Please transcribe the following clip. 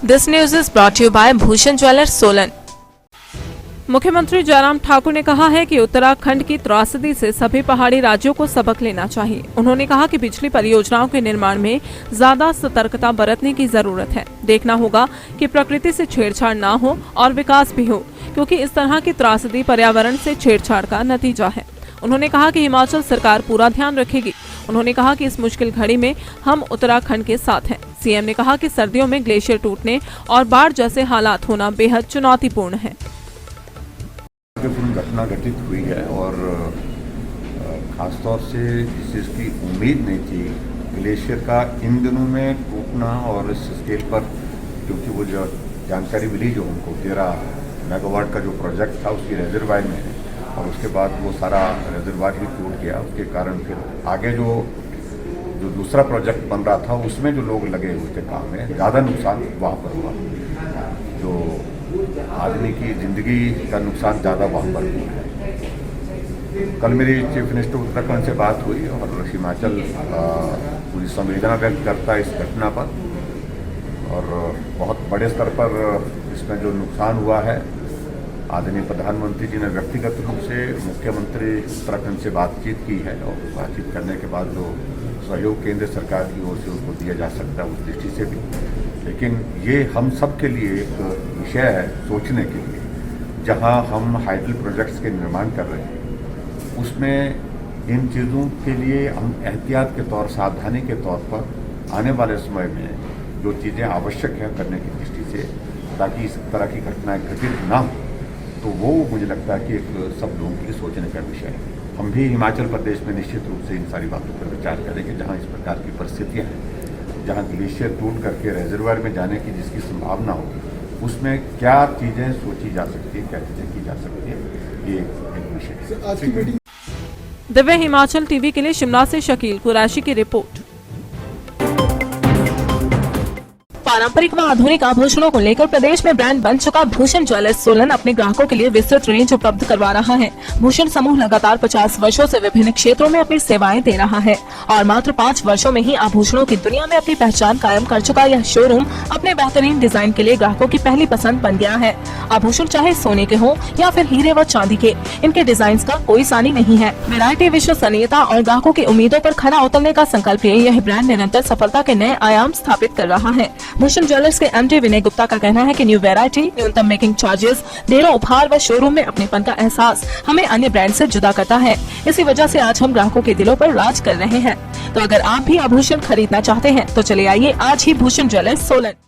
This news is brought to you by Bhushan Jewellers, Solan. मुख्यमंत्री जयराम ठाकुर ने कहा है कि उत्तराखंड की त्रासदी से सभी पहाड़ी राज्यों को सबक लेना चाहिए। उन्होंने कहा कि बिजली परियोजनाओं के निर्माण में ज्यादा सतर्कता बरतने की जरूरत है। देखना होगा कि प्रकृति से छेड़छाड़ ना हो और विकास भी हो, क्योंकि इस तरह की त्रासदी पर्यावरण से छेड़छाड़ का नतीजा है। उन्होंने कहा कि हिमाचल सरकार पूरा ध्यान रखेगी। उन्होंने कहा कि इस मुश्किल घड़ी में हम उत्तराखंड के साथ हैं। सीएम ने कहा कि सर्दियों में ग्लेशियर टूटने और बाढ़ जैसे हालात होना बेहद चुनौतीपूर्ण है। घटना घटित हुई है और खासतौर से इस चीज़ की उम्मीद नहीं थी ग्लेशियर का इन दिनों में टूटना और इस स्केल पर, क्योंकि वो जो जानकारी मिली जो उनको 13 मेगावाट का जो प्रोजेक्ट था उसकी रिजर्वायर में है और उसके बाद वो सारा रिजर्वायर ही टूट गया। उसके कारण फिर आगे जो दूसरा प्रोजेक्ट बन रहा था उसमें जो लोग लगे हुए थे काम में, ज़्यादा नुकसान वहाँ पर हुआ। जो आदमी की ज़िंदगी का नुकसान ज़्यादा वहाँ पर हुआ है। कल मेरी चीफ मिनिस्टर उत्तराखंड से बात हुई और हिमाचल पूरी संवेदना व्यक्त करता है इस घटना पर और बहुत बड़े स्तर पर इसमें जो नुकसान हुआ है। आदरणीय प्रधानमंत्री जी ने व्यक्तिगत रूप से मुख्यमंत्री उत्तराखंड से बातचीत की है और बातचीत करने के बाद जो सहयोग केंद्र सरकार की ओर से उसको दिया जा सकता है उस दृष्टि से भी। लेकिन ये हम सब के लिए एक विषय है सोचने के लिए। जहां हम हाइडल प्रोजेक्ट्स के निर्माण कर रहे हैं उसमें इन चीज़ों के लिए हम एहतियात के तौर, सावधानी के तौर पर आने वाले समय में जो चीज़ें आवश्यक हैं करने की दृष्टि से, ताकि इस तरह की घटनाएं घटित ना हो, तो वो मुझे लगता है कि एक सब लोगों के लिए सोचने का विषय है। हम भी हिमाचल प्रदेश में निश्चित रूप से इन सारी बातों पर विचार करेंगे जहाँ इस प्रकार की परिस्थितियाँ हैं, जहाँ ग्लेशियर टूट करके रिजर्वायर में जाने की जिसकी संभावना होगी, उसमें क्या चीज़ें सोची जा सकती है, क्या चीज़ें की जा सकती है, ये एक विषय है। दिव्य हिमाचल टीवी के लिए शिमला से शकील कुरैशी की रिपोर्ट। पारंपरिक व आधुनिक आभूषणों को लेकर प्रदेश में ब्रांड बन चुका भूषण ज्वेलर्स सोलन अपने ग्राहकों के लिए विस्तृत रेंज उपलब्ध करवा रहा है। भूषण समूह लगातार 50 वर्षों से विभिन्न क्षेत्रों में अपनी सेवाएं दे रहा है और मात्र 5 वर्षों में ही आभूषणों की दुनिया में अपनी पहचान कायम कर चुका यह शोरूम अपने बेहतरीन डिजाइन के लिए ग्राहकों की पहली पसंद बन गया है। आभूषण चाहे सोने के हो या फिर हीरे व चांदी के, इनके डिजाइन का कोई सानी नहीं है। वैरायटी, विश्वसनीयता और ग्राहकों की उम्मीदों पर खरा उतरने का संकल्प लिए यह ब्रांड निरंतर सफलता के नए आयाम स्थापित कर रहा है। भूषण ज्वेलर्स के एमडी विनय गुप्ता का कहना है कि न्यू वैरायटी, न्यूनतम मेकिंग चार्जेस, ढेरों उपहार व शोरूम में अपनेपन का एहसास हमें अन्य ब्रांड से जुदा करता है। इसी वजह से आज हम ग्राहकों के दिलों पर राज कर रहे हैं। तो अगर आप भी आभूषण खरीदना चाहते हैं तो चले आइए आज ही भूषण ज्वेलर्स सोलन।